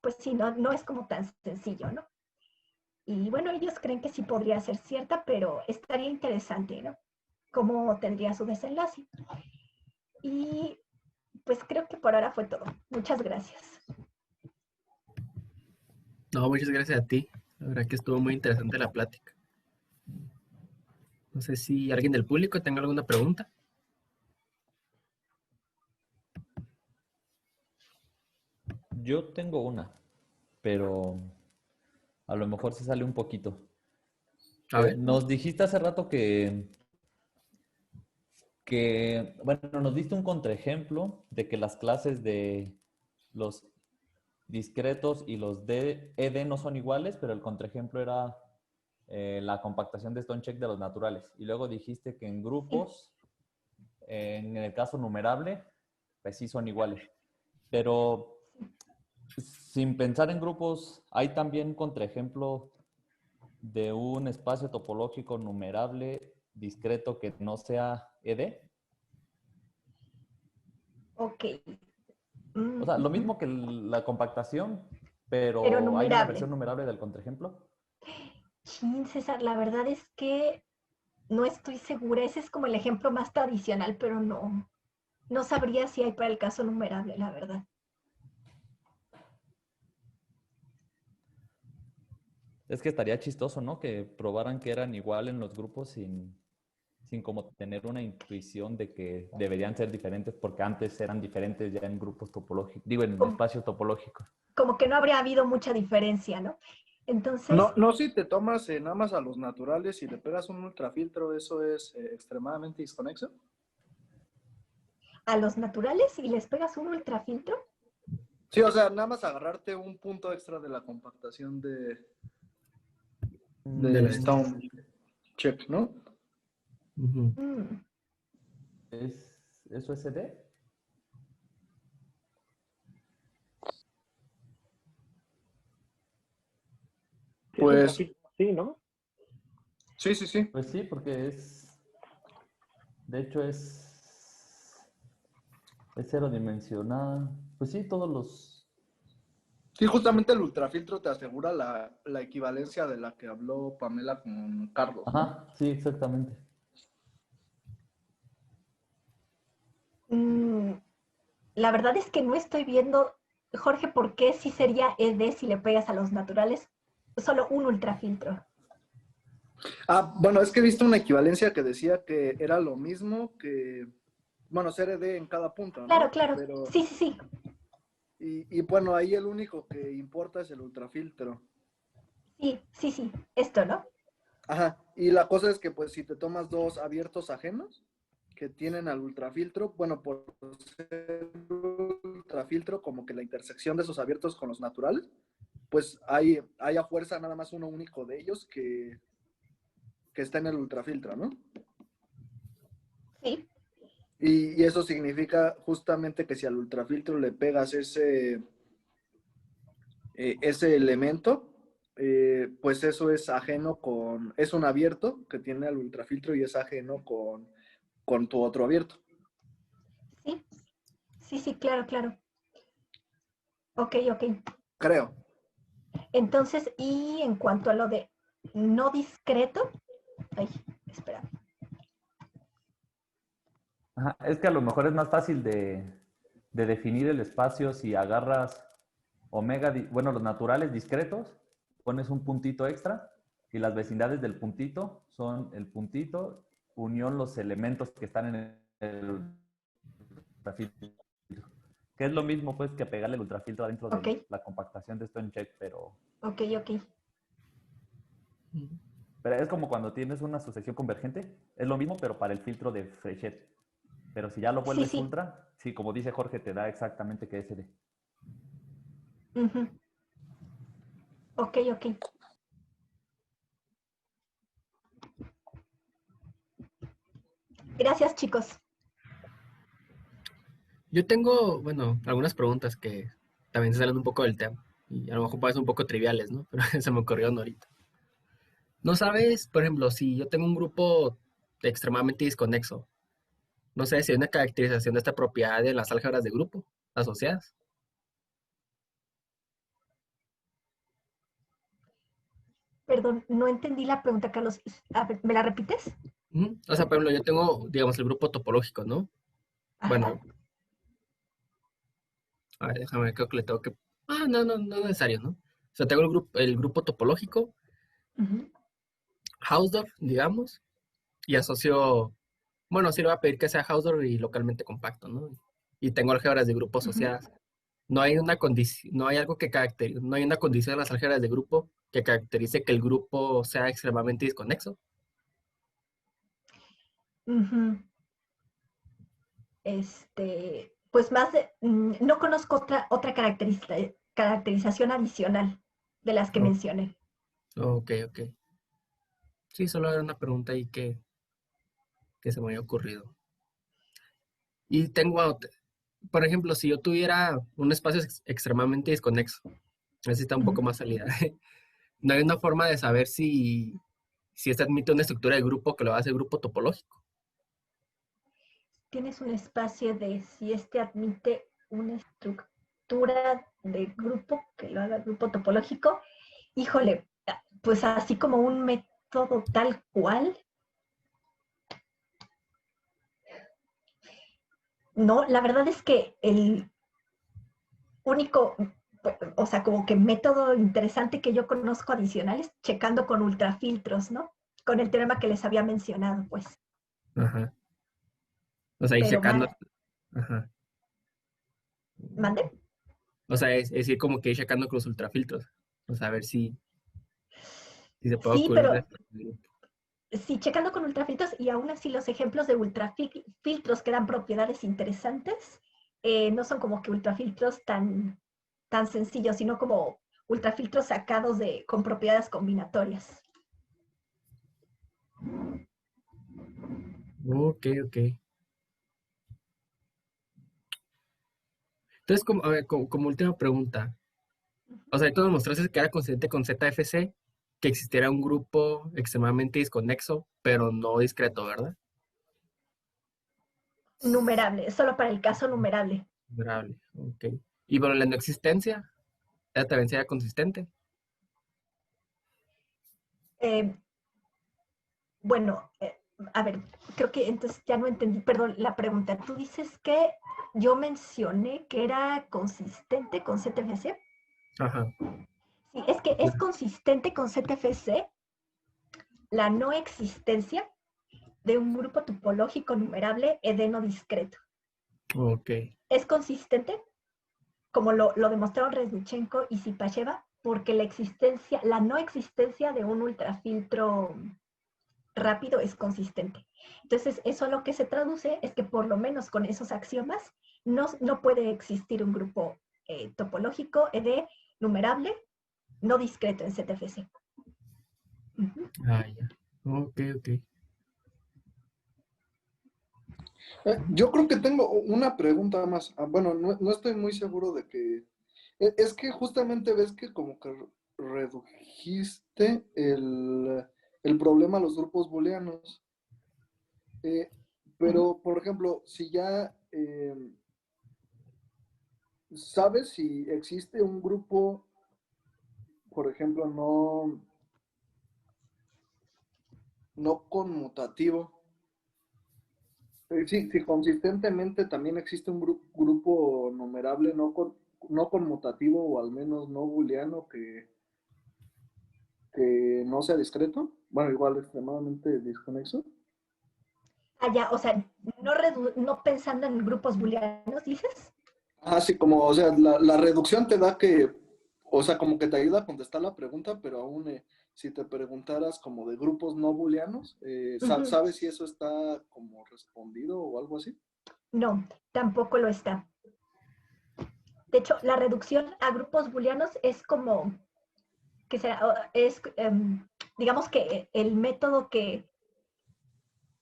pues sí, no es como tan sencillo, ¿no? Y bueno, ellos creen que sí podría ser cierta, pero estaría interesante, ¿no? Cómo tendría su desenlace. Y pues creo que por ahora fue todo. Muchas gracias. No, muchas gracias a ti. La verdad que estuvo muy interesante la plática. No sé si alguien del público tenga alguna pregunta. Yo tengo una, pero a lo mejor se sale un poquito. A ver. Nos dijiste hace rato bueno, nos diste un contraejemplo de que las clases de los discretos y los de ED no son iguales, pero el contraejemplo era la compactación de Stonechek de los naturales. Y luego dijiste que en grupos, en el caso numerable, pues sí son iguales. Pero sin pensar en grupos, ¿hay también contraejemplo de un espacio topológico numerable discreto que no sea ED? Ok. O sea, lo mismo que la compactación, Pero Pero hay una numerable. versión numerable del contraejemplo. Chin, César, la verdad es que no estoy segura. Ese es como el ejemplo más tradicional, pero no sabría si hay para el caso numerable, la verdad. Es que estaría chistoso, ¿no? Que probaran que eran igual en los grupos sin como tener una intuición de que deberían ser diferentes porque antes eran diferentes ya en grupos topológicos, digo, en Como, espacios topológicos. como que no habría habido mucha diferencia, ¿no? Entonces, No, si te tomas nada más a los naturales y le pegas un ultrafiltro, ¿eso es extremadamente disconexo? a los naturales y les pegas un ultrafiltro. Sí, o sea, nada más agarrarte un punto extra de la compactación de De la Stone Chip, ¿no? Ujú. Mm, ¿Es USD? Pues Sí, ¿no? sí. Pues sí, porque de hecho es cero dimensional. Pues sí, todos los... Sí, justamente el ultrafiltro te asegura la equivalencia de la que habló Pamela con Carlos, ¿no? Ajá, sí, exactamente. mm, la verdad es que no estoy viendo, Jorge, por qué sí sería ED si le pegas a los naturales solo un ultrafiltro. Ah, bueno, es que he visto una equivalencia que decía que era lo mismo que, bueno, ser ED en cada punto, Claro, ¿no? claro. Pero, Sí. y bueno, ahí el único que importa es el ultrafiltro. Sí. Esto, ¿no? Ajá, y la cosa es que pues si te tomas dos abiertos ajenos que tienen al ultrafiltro, bueno, por ser ultrafiltro, como que la intersección de esos abiertos con los naturales, pues hay a fuerza nada más uno único de ellos que está en el ultrafiltro, ¿no? Sí. Y eso significa justamente que si al ultrafiltro le pegas ese elemento, pues eso es ajeno es un abierto que tiene al ultrafiltro y es ajeno con tu otro abierto. Sí, claro. Ok. Creo. Entonces, y en cuanto a lo de no discreto, ay, espera. Ajá, es que a lo mejor es más fácil de definir el espacio si agarras bueno, los naturales discretos, pones un puntito extra y las vecindades del puntito son el puntito unión los elementos que están en el ultrafiltro. Que es lo mismo pues que pegarle el ultrafiltro adentro Ok. de la compactación de StoneCheck, Ok. pero es como cuando tienes una sucesión convergente, es lo mismo pero para el filtro de Frechet. Pero si ya lo vuelves Sí. ultra, sí, como dice Jorge, te da exactamente que SD. Uh-huh. Ok. Gracias, chicos. Yo tengo, bueno, algunas preguntas que también se salen un poco del tema. Y a lo mejor parecen un poco triviales, ¿no? Pero se me ocurrieron ahorita. No sabes, por ejemplo, si yo tengo un grupo extremadamente desconexo, no sé si hay una caracterización de esta propiedad en las álgebras de grupo asociadas. Perdón, no entendí la pregunta, Carlos. A ver, ¿me la repites? Ujú. O sea, por ejemplo, yo tengo, digamos, el grupo topológico, ¿no? Ajá. Bueno, a ver, déjame, creo que le tengo que... Ah, no es necesario, ¿no? O sea, tengo el grupo topológico, Uh-huh. Hausdorff, digamos, y asocio, bueno, sí le voy a pedir que sea Hausdorff y localmente compacto, ¿no? Y tengo álgebras de grupo Uh-huh. asociadas. No hay una condición, no hay algo que caracterice, no hay una condición en las álgebras de grupo que caracterice que el grupo sea extremadamente desconexo. Uh-huh. Pues más de, no conozco otra caracterización adicional de las que Oh, mencioné. ok. Sí, solo era una pregunta ahí que se me había ocurrido. Y tengo, por ejemplo, si yo tuviera un espacio extremadamente desconexo, así está un poco Uh-huh. más salida, no hay una forma de saber si este admite una estructura de grupo que lo hace grupo topológico. Tienes un espacio de si este admite una estructura de grupo, que lo haga grupo topológico, híjole, pues así como un método tal cual, no, la verdad es que el único, o sea, como que método interesante que yo conozco adicional es checando con ultrafiltros, ¿no? Con el teorema que les había mencionado, pues. Ajá. O sea, ir Pero checando. más, Ajá. ¿mande? O sea, es decir, como que ir checando con los ultrafiltros. O sea, a ver si se puede Sí, ocurrir pero de... sí, checando con ultrafiltros y aún así los ejemplos de ultrafiltros que dan propiedades interesantes no son como que ultrafiltros tan sencillos, sino como ultrafiltros sacados con propiedades combinatorias. Ok, ok. Entonces, como, a ver, como última pregunta. O sea, tú nos mostraste que era consistente con ZFC, que existiera un grupo extremadamente disconexo, pero no discreto, ¿verdad? Numerable, solo para el caso numerable. Vulnerable, ok. Y bueno, la no existencia, ella también sería consistente. Eh, bueno, a ver, creo que entonces ya no entendí, perdón, la pregunta. Tú dices que yo mencioné que era consistente con ZFC. Ajá. Sí, es que es consistente con ZFC la no existencia de un grupo topológico numerable edeno discreto. Ok. Es consistente, como lo demostraron Reznichenko y Sipacheva, porque la no existencia de un ultrafiltro rápido es consistente. Entonces, eso lo que se traduce es que por lo menos con esos axiomas no puede existir un grupo topológico ED numerable no discreto en ZFC. Uh-huh. Ah, ya. Ok, ok. Yo creo que tengo una pregunta más. Bueno, no estoy muy seguro de que... Es que justamente ves que como que redujiste el problema a los grupos booleanos. Pero, por ejemplo, si ya sabes si existe un grupo, por ejemplo, no conmutativo. Sí, si consistentemente también existe un grupo numerable no conmutativo o al menos no booleano que no sea discreto, bueno, igual extremadamente desconexo. Ah, ya, o sea, no pensando en grupos booleanos, dices. Sí, como, o sea, la reducción te da que, o sea, como que te ayuda a contestar la pregunta, pero aún si te preguntaras como de grupos no booleanos, Uh-huh. ¿sabes si eso está como respondido o algo así? No, tampoco lo está. De hecho, la reducción a grupos booleanos es como, que sea, digamos que el método que,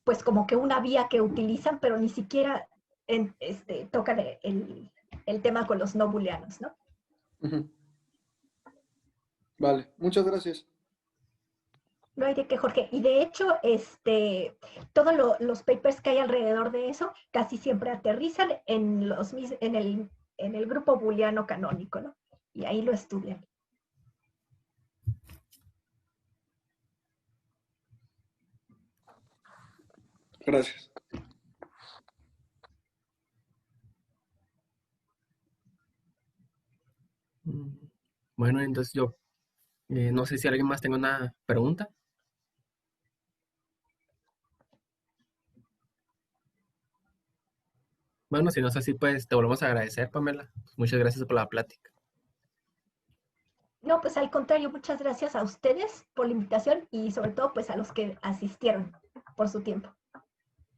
pues como que una vía que utilizan, pero ni siquiera tocan el tema con los no booleanos, ¿no? Ujú. Vale, muchas gracias. No hay de qué, Jorge. Y de hecho, todos los papers que hay alrededor de eso casi siempre aterrizan en el grupo booleano canónico, ¿no? Y ahí lo estudian. Gracias. Bueno, entonces yo no sé si alguien más tenga una pregunta. Bueno, si no es así, pues te volvemos a agradecer, Pamela. Muchas gracias por la plática. No, pues al contrario, muchas gracias a ustedes por la invitación y sobre todo pues a los que asistieron por su tiempo.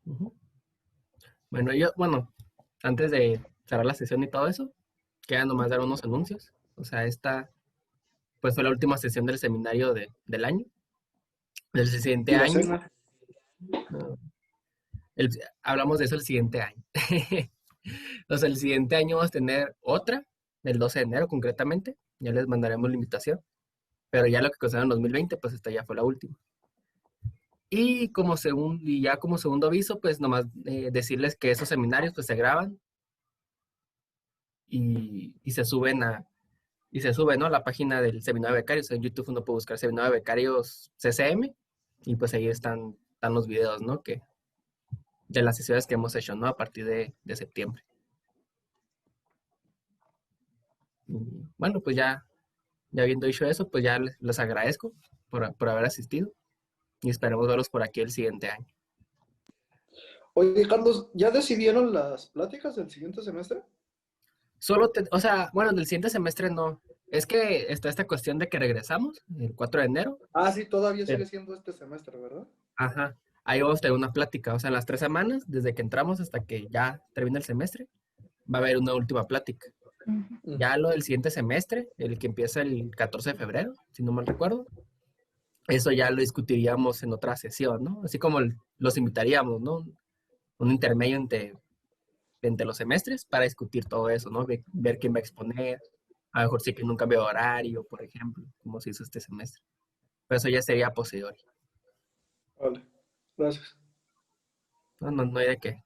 Ujú. Bueno, antes de cerrar la sesión y todo eso, queda nomás dar unos anuncios. O sea, esta pues fue la última sesión del seminario del año. Del siguiente ¿Y la año, cena? no, el- hablamos de eso el siguiente año. Entonces, el siguiente año vamos a tener otra, el 12 de enero concretamente. Ya les mandaremos la invitación. Pero ya lo que consideraron en 2020, pues esta ya fue la última. Y ya como segundo aviso, pues nomás decirles que esos seminarios pues se graban y se suben y se sube, ¿no? A la página del Seminario de Becarios. En YouTube uno puede buscar Seminario de Becarios CCM y pues ahí están los videos, ¿no? De las sesiones que hemos hecho, ¿no? A partir de septiembre. Y bueno, pues ya habiendo dicho eso, pues ya les agradezco por haber asistido y esperemos verlos por aquí el siguiente año. Oye, Carlos, ¿ya decidieron las pláticas del siguiente semestre? O sea, bueno, del siguiente semestre no. Es que está esta cuestión de que regresamos el 4 de enero. Ah, sí, todavía Pero- sigue siendo este semestre, ¿verdad? Ajá. Ahí vamos a tener una plática. O sea, en las 3 semanas, desde que entramos hasta que ya termina el semestre, va a haber una última plática. Ujú. Ya lo del siguiente semestre, el que empieza el 14 de febrero, si no mal recuerdo, eso ya lo discutiríamos en otra sesión, ¿no? Así como los invitaríamos, ¿no? Un intermedio entre los semestres para discutir todo eso, ¿no? Ver quién va a exponer, a lo mejor sí que en un cambio de horario, por ejemplo, como se hizo este semestre. Pero eso ya sería posterior. Vale, gracias. No hay de qué.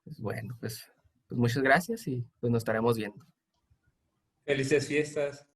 Pues bueno, pues muchas gracias y pues nos estaremos viendo. Felices fiestas.